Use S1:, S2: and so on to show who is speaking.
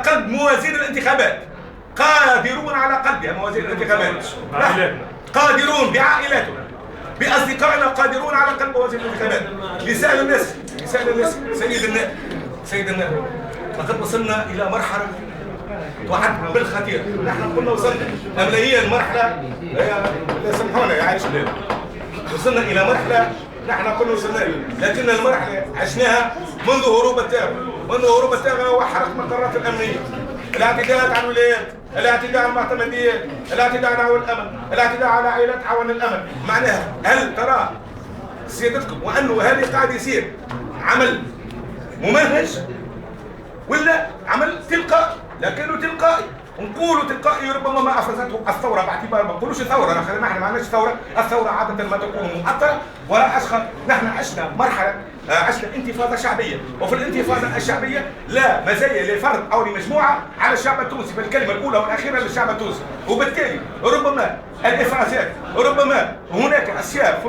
S1: قلب موازين الانتخابات، قادرون على قلبها موازين الانتخابات، قادرون بعائلاتنا بأصدقائنا، قادرون على قلب موازين الانتخابات. لسان الناس سيد النائب لقد وصلنا إلى مرحلة تعد بالخطير. نحن كنا وصلنا أمليا مرحلة، سامحونا يا عايش الليل، وصلنا إلى مرحلة نحن كنا وصلنا، لكن المرحلة عشناها منذ هروب التاغ هو حرق المقرات الأمنية، الاعتداءات على الولايات، الاعتداء على المعتمديات، الاعتداء على الأمن، الاعتداء على عائلات عون الأمن. معناها هل ترى سيادتكم وأنه هذا قاعد يصير عمل ممنهج ولا عمل تلقائي؟ لكنه تلقائي، نقولوا تلقائي ربما ما افرزته الثوره، باعتبار ما نقولوش ثوره، نحن ما عندناش ثوره، الثوره عاده ما تكون مؤطره ولا اشخاص. نحن عشنا مرحله، عشنا انتفاضه شعبيه، وفي الانتفاضه الشعبيه لا مزايا لفرد او لمجموعه على الشعب التونسي، بالكلمه الاولى والاخيره للشعب التونسي، وبالتالي ربما الافرازات، ربما هناك اشياء